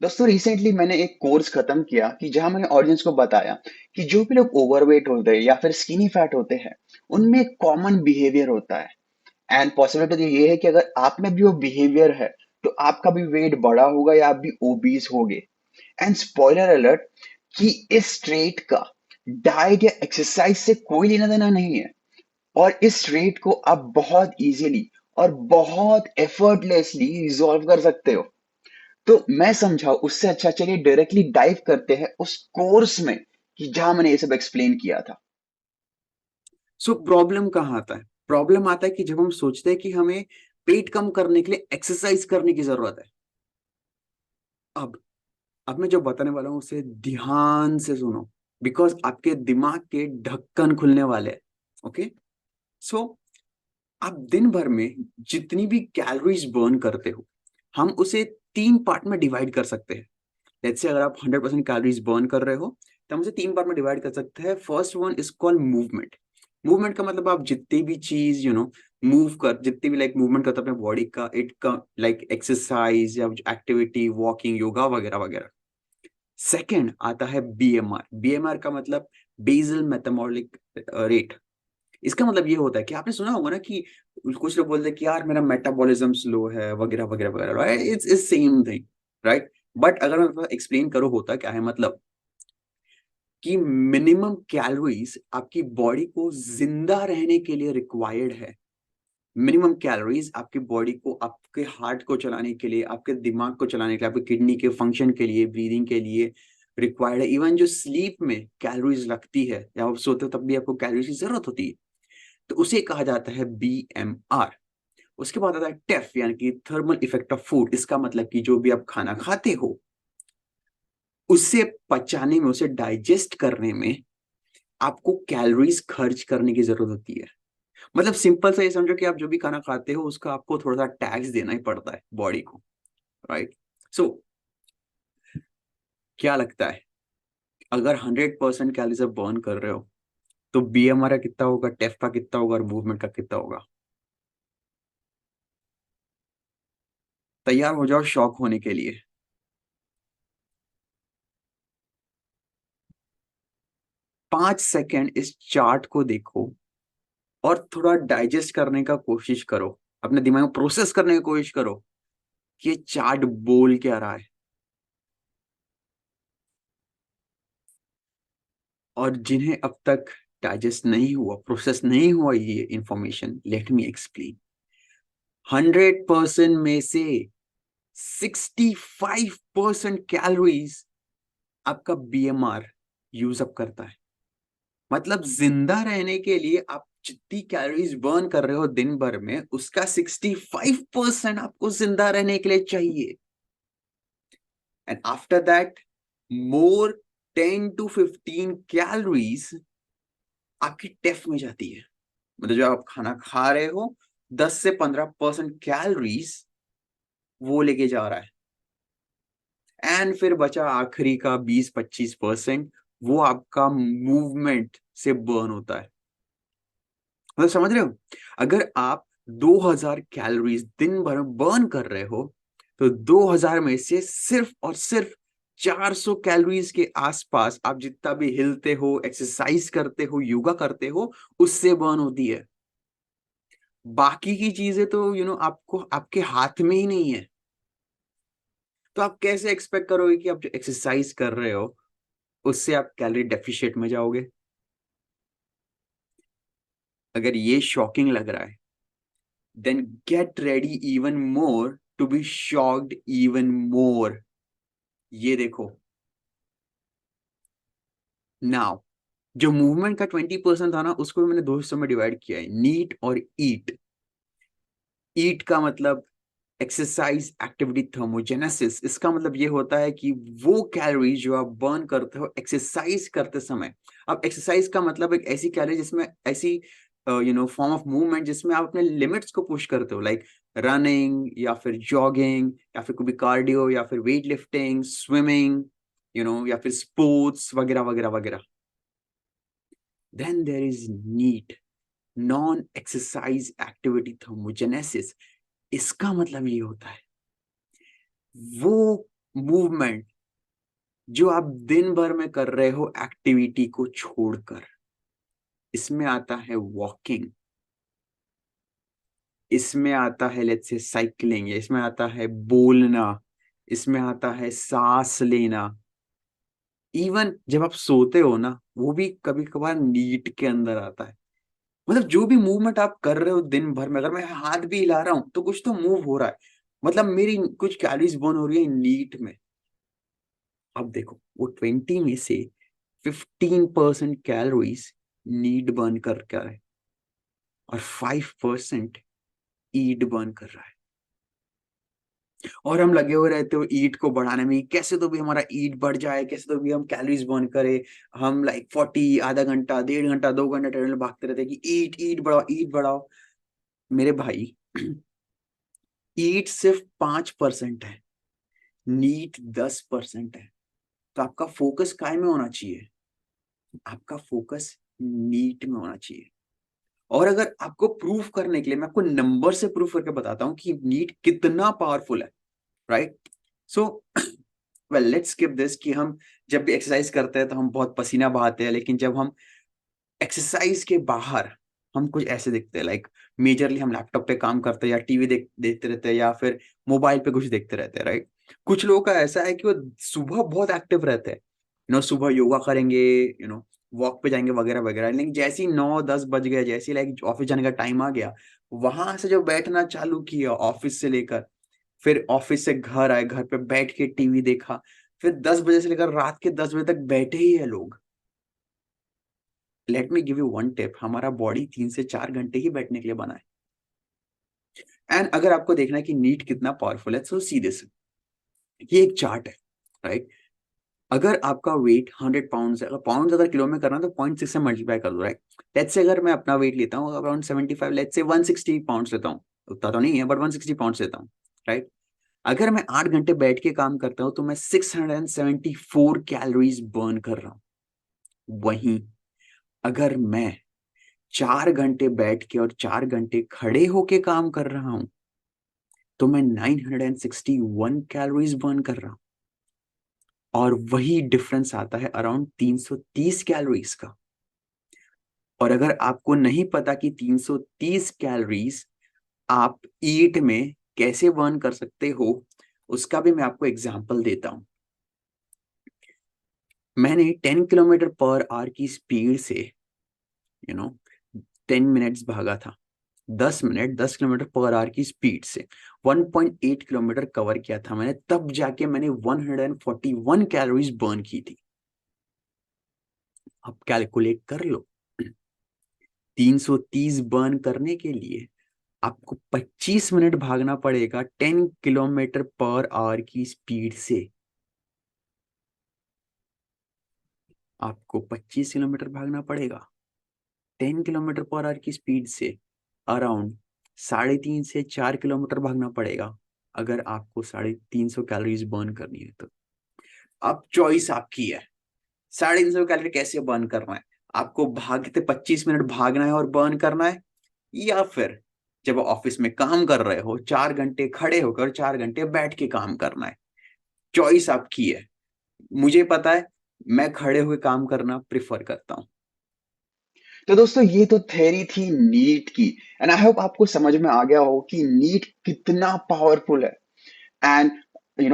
दोस्तों रिसेंटली मैंने एक कोर्स खत्म किया कि जहां मैंने ऑडियंस को बताया कि जो भी लोग ओवरवेट होते हैं या फिर स्किनी फैट होते हैं, उनमें एक कॉमन बिहेवियर होता है। एंड पॉसिबिलिटी ये है कि अगर आप में भी वो बिहेवियर है, तो आपका भी वेट बढ़ा होगा या आप भी ओबीस होगे। एंड स्पॉइलर अलर्ट कि इस ट्रेट का डाइट या एक्सरसाइज से कोई लेना देना नहीं है। और इस ट्रेट को आप बहुत इजीली और बहुत एफर्टलेसली रिजॉल्व कर सकते हो। तो मैं समझा उससे अच्छा चलिए डायरेक्टली डाइव करते हैं उस कोर्स में कि जहां मैंने ये सब एक्सप्लेन किया था। सो प्रॉब्लम कहाँ आता है? प्रॉब्लम आता है कि जब हम सोचते हैं कि हमें पेट कम करने के लिए एक्सरसाइज करने की जरूरत है। अब अब मैं जो बताने वाला हूँ उसे ध्यान से सुनो, बिकॉज आपके दिमाग के ढक्कन खुलने वाले हैं। ओके, सो आप दिन भर में जितनी भी कैलोरीज बर्न करते हो, हम उसे 3 पार्ट में डिवाइड कर सकते हैं। लेट्स से अगर आप 100% कैलोरीज बर्न कर रहे हो तो हम उसे 3 पार्ट में डिवाइड कर सकते हैं। First one is called movement. Movement का मतलब आप जितनी भी चीज मूव कर, जितनी भी लाइक मूवमेंट करते हो अपने बॉडी का, इट का लाइक एक्सरसाइज या एक्टिविटी, वॉकिंग, योगा वगैरह वगैरह। सेकेंड आता है बीएमआर। बीएमआर का मतलब बेसल मेटाबॉलिक रेट। इसका मतलब ये होता है कि आपने सुना होगा ना कि कुछ लोग बोलते हैं कि यार मेरा मेटाबॉलिज्म स्लो है वगैरह वगैरह वगैरह, right? It's same thing, right? But अगर मैं एक्सप्लेन करूँ होता क्या है, मतलब कि मिनिमम कैलोरीज आपकी बॉडी को जिंदा रहने के लिए रिक्वायर्ड है। मिनिमम कैलोरीज आपकी बॉडी को, आपके हार्ट को चलाने के लिए, आपके दिमाग को चलाने के लिए, आपके किडनी के फंक्शन के लिए, ब्रीदिंग के लिए रिक्वायर्ड है। इवन जो स्लीप में कैलोरीज लगती है या आप सोते हो तब भी आपको कैलोरीज की जरूरत होती है, तो उसे कहा जाता है बीएमआर। उसके बाद आता है टेफ, यानी कि थर्मल इफेक्ट ऑफ फूड। इसका मतलब कि जो भी आप खाना खाते हो उसे पचाने में, उसे डाइजेस्ट करने में आपको कैलोरीज खर्च करने की जरूरत होती है। मतलब सिंपल सा ये समझो कि आप जो भी खाना खाते हो उसका आपको थोड़ा सा टैक्स देना ही पड़ता है बॉडी को, राइट? सो क्या लगता है, अगर 100% कैलोरीज आप बर्न कर रहे हो तो बीएमआर का कितना होगा, टेफ का कितना होगा और मूवमेंट का कितना होगा? तैयार हो जाओ शॉक होने के लिए। 5 सेकेंड इस चार्ट को देखो और थोड़ा डाइजेस्ट करने का कोशिश करो, अपने दिमाग में प्रोसेस करने की कोशिश करो कि ये चार्ट बोल क्या रहा है। और जिन्हें अब तक डाइजेस्ट नहीं हुआ, प्रोसेस नहीं हुआ ये इंफॉर्मेशन, लेट मी एक्सप्लेन। 100% में से 65% कैलोरीज आपका बीएमआर यूज अप करता है। मतलब जिंदा रहने के लिए आप जितनी कैलोरीज बर्न कर रहे हो दिन भर में, उसका 65% आपको जिंदा रहने के लिए चाहिए। And after that more 10 to 15 calories आपकी टेफ में जाती है। मतलब जो आप खाना खा रहे हो, 10 से 15% कैलोरीज वो लेके जा रहा है। एंड फिर बचा आखिरी का 20-25%, वो आपका मूवमेंट से बर्न होता है। मतलब समझ रहे हो, अगर आप 2000 कैलोरीज दिन भर बर्न कर रहे हो तो 2000 में से सिर्फ और सिर्फ 400 कैलोरीज के आसपास आप जितना भी हिलते हो, एक्सरसाइज करते हो, योगा करते हो, उससे बर्न होती है। बाकी की चीजें तो आपको आपके हाथ में ही नहीं है। तो आप कैसे एक्सपेक्ट करोगे कि आप जो एक्सरसाइज कर रहे हो उससे आप कैलोरी डेफिशिएट में जाओगे? अगर ये शॉकिंग लग रहा है, then get ready even more to be shocked even more. ये देखो नाउ, जो मूवमेंट का 20% था ना, उसको मैंने दो हिस्सों में डिवाइड किया है, नीट और ईट। ईट का मतलब एक्सरसाइज एक्टिविटी थर्मोजेनेसिस। इसका मतलब ये होता है कि वो कैलोरी जो आप बर्न करते हो एक्सरसाइज करते समय। अब एक्सरसाइज का मतलब एक ऐसी कैलोरी जिसमें ऐसी फॉर्म ऑफ मूवमेंट जिसमें आप अपने लिमिट्स को पुश करते हो, लाइक रनिंग या फिर जॉगिंग या फिर कोई कार्डियो या फिर वेट लिफ्टिंग, स्विमिंग, या फिर स्पोर्ट्स वगैरह वगैरह वगैरह। Then there is NEAT, non exercise activity thermogenesis. इसका मतलब ये होता है वो मूवमेंट जो आप दिन भर में कर रहे हो एक्टिविटी को छोड़कर। इसमें आता है वॉकिंग, इसमें आता है लेट्स से साइकिलिंग, इसमें आता है बोलना, इसमें आता है सांस लेना। इवन जब आप सोते हो ना, वो भी कभी कभार नीट के अंदर आता है। मतलब जो भी मूवमेंट आप कर रहे हो दिन भर में, अगर मैं हाथ भी हिला रहा हूं तो कुछ तो मूव हो रहा है, मतलब मेरी कुछ कैलोरीज बर्न हो रही है नीट में। अब देखो, वो 20 में से 15% कैलोरीज नीड बर्न कर क्या है, और 5% ईट बर्न कर रहा है। और हम लगे हुए रहते हो ईट को बढ़ाने में, कैसे तो भी हमारा ईट बढ़ जाए, कैसे तो भी हम कैलोरीज बर्न करें। हम लाइक 40, आधा घंटा, 1.5 घंटा, 2 घंटा ट्रेडमिल भागते रहते हैं कि ईट ईट बढ़ाओ, ईट बढ़ाओ। मेरे भाई, ईट सिर्फ 5% है, नीट 10% है। तो आपका फोकस काय में होना चाहिए? आपका फोकस नीट में होना चाहिए। और अगर आपको प्रूफ करने के लिए, मैं आपको नंबर से प्रूफ करके बताता हूँ कि नीट कितना पावरफुल है, right? So well, let's skip this कि हम जब भी एक्सरसाइज करते हैं तो हम बहुत पसीना बहाते हैं, लेकिन जब हम एक्सरसाइज के बाहर हम कुछ ऐसे दिखते हैं, लाइक मेजरली हम लैपटॉप पे काम करते हैं या टीवी देखते रहते हैं या फिर मोबाइल पे कुछ देखते रहते हैं, राइट? कुछ लोगों का ऐसा है कि वो सुबह बहुत एक्टिव रहते हैं, सुबह योगा करेंगे, वॉक पे जाएंगे वगैरह वगैरह, लेकिन जैसे ही 9-10 बज गया, जैसे लाइक ऑफिस जाने का टाइम आ गया, वहां से जो बैठना चालू किया ऑफिस से लेकर, फिर ऑफिस से घर आए, घर पे बैठ के टीवी देखा, फिर 10 बजे से लेकर रात के 10 बजे तक बैठे ही है लोग। Let me give you one tip, हमारा बॉडी 3 से 4 घंटे ही बैठने के लिए बना है। एंड अगर आपको देखना है कि नीट कितना पावरफुल है, तो सी दिस, ये एक चार्ट है, राइट? अगर आपका वेट 100 पाउंड है, अगर पाउंड अगर किलो में करना है तो 0.6 से मल्टीप्लाई कर दो, राइट? लेट्स से अगर मैं अपना वेट लेता हूँ अराउंड 75, लेट्स से 160 पाउंड लेता हूँ, उतना तो नहीं है बट 160 पाउंड लेता हूँ, राइट? अगर मैं 8 घंटे बैठ के काम करता हूँ तो मैं 674 कैलोरीज बर्न कर रहा हूँ। वहीं अगर मैं 4 घंटे बैठ के और 4 घंटे खड़े होके काम कर रहा हूं तो मैं 961 कैलोरीज बर्न कर रहा हूं। और वही डिफरेंस आता है अराउंड 330 कैलोरीज का। और अगर आपको नहीं पता कि 330 कैलोरीज आप ईट में कैसे बर्न कर सकते हो, उसका भी मैं आपको एग्जांपल देता हूं। मैंने 10 किलोमीटर पर आवर की स्पीड से यू नो 10 मिनट्स भागा था। 10 मिनट 10 किलोमीटर पर आवर की स्पीड से 1.8 किलोमीटर कवर किया था मैंने, तब जाके मैंने 141 कैलोरीज बर्न की थी। अब कैलकुलेट कर लो, 330 बर्न करने के लिए आपको 25 मिनट भागना पड़ेगा 10 किलोमीटर पर आवर की स्पीड से। आपको 25 किलोमीटर भागना पड़ेगा 10 किलोमीटर पर आवर की स्पीड से, अराउंड 3.5 से 4 किलोमीटर भागना पड़ेगा अगर आपको 350 कैलोरीज बर्न करनी है तो। अब चॉइस आपकी है, 350 कैलोरी कैसे बर्न करना है। आपको भागते 25 मिनट भागना है और बर्न करना है, या फिर जब ऑफिस में काम कर रहे हो 4 घंटे खड़े होकर 4 घंटे बैठ के काम करना है। चॉइस आपकी है। मुझे पता है, मैं खड़े हुए काम करना प्रिफर करता हूँ। तो दोस्तों ये तो थ्योरी थी नीट की, एंड आई होप आपको समझ में आ गया हो कि नीट कितना पावरफुल है। एंड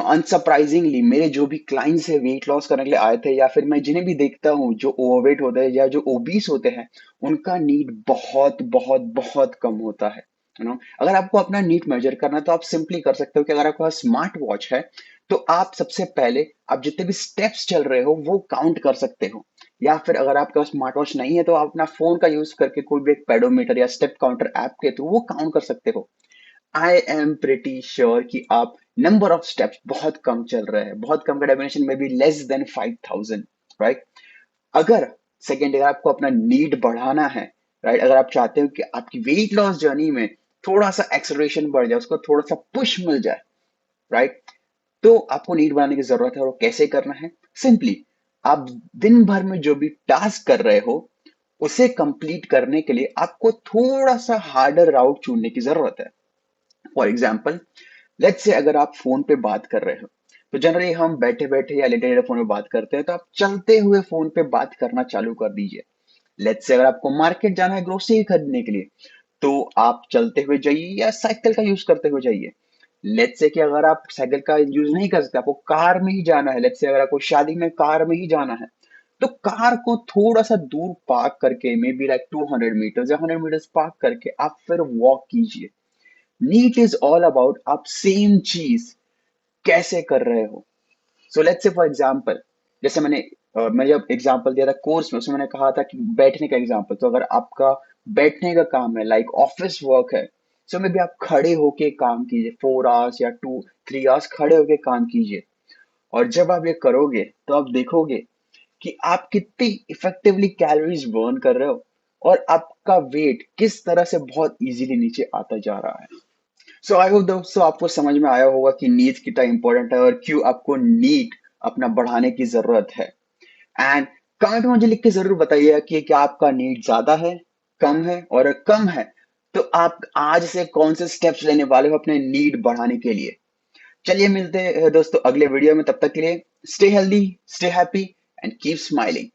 अनसरप्राइजिंगली मेरे जो भी क्लाइंट्स है वेट लॉस करने के लिए आए थे, या फिर मैं जिन्हें भी देखता हूँ जो ओवरवेट होते हैं या जो ओबीस होते हैं, उनका नीट बहुत बहुत बहुत कम होता है। अगर आपको अपना नीट मेजर करना है तो आप सिंपली कर सकते हो कि अगर आपके पास स्मार्ट वॉच है तो आप सबसे पहले आप जितने भी स्टेप्स चल रहे हो वो काउंट कर सकते हो। या फिर अगर आपके पास स्मार्ट वॉच नहीं है तो आप अपना फोन का यूज करके कोई भी एक पेडोमीटर या स्टेप काउंटर ऐप के थ्रू वो काउंट कर सकते हो। आई एम प्रिटी श्योर कि आप नंबर ऑफ स्टेप्स बहुत कम चल रहे हैं। बहुत कम का डेफिनेशन में भी लेस देन 5,000, राइट? अगर सेकेंड, अगर आपको अपना नीड बढ़ाना है, राइट, अगर आप चाहते हो कि आपकी वेट लॉस जर्नी में थोड़ा सा एक्सेलरेशन बढ़ जाए, उसको थोड़ा सा पुश मिल जाए, राइट, तो आपको नीड बनाने की जरूरत है। और कैसे करना है? सिंपली आप दिन भर में जो भी टास्क कर रहे हो उसे कंप्लीट करने के लिए आपको थोड़ा सा हार्डर राउट चुनने की जरूरत है। फॉर एग्जाम्पल, लेट्स से अगर आप फोन पे बात कर रहे हो तो जनरली हम बैठे बैठे या लेटे लेटे फोन पे बात करते हैं, तो आप चलते हुए फोन पे बात करना चालू कर दीजिए। लेट्स से अगर आपको मार्केट जाना है ग्रोसरी खरीदने के लिए, तो आप चलते हुए जाइए या साइकिल का यूज करते हुए जाइए। लेट्स से कि अगर आप साइकिल का यूज नहीं कर सकते, आपको कार में ही जाना है, लेट्स से अगर आपको शादी में कार में ही जाना है, तो कार को थोड़ा सा दूर पार्क करके, मे बी लाइक 200 मीटर्स या 100 मीटर्स पार्क करके आप फिर वॉक कीजिए। नीट इज ऑल अबाउट आप सेम चीज कैसे कर रहे हो। So let's say for example, जैसे मैं जब एग्जांपल दिया था कोर्स में, उसमें मैंने कहा था कि बैठने का एग्जांपल, तो अगर आपका बैठने का काम है, लाइक ऑफिस वर्क है, सो में भी आप खड़े होके काम कीजिए, 4 आवर्स या 2 3 आवर्स खड़े होके काम कीजिए। और जब आप ये करोगे तो आप देखोगे कि आप कितनी इफेक्टिवली कैलोरीज बर्न कर रहे हो, और आपका वेट किस तरह से बहुत इजीली नीचे आता जा रहा है। सो आई होप दोस्तों आपको समझ में आया होगा कि नीड्स कितना इंपॉर्टेंट है और क्यों आपको नीड अपना बढ़ाने की जरूरत है। एंड कमेंट में मुझे लिख के जरूर बताइए कि क्या आपका नीड ज्यादा है, कम है, और अगर कम है तो आप आज से कौन से स्टेप्स लेने वाले हो अपने नीड बढ़ाने के लिए। चलिए मिलते हैं दोस्तों अगले वीडियो में, तब तक के लिए stay healthy, stay happy and keep smiling.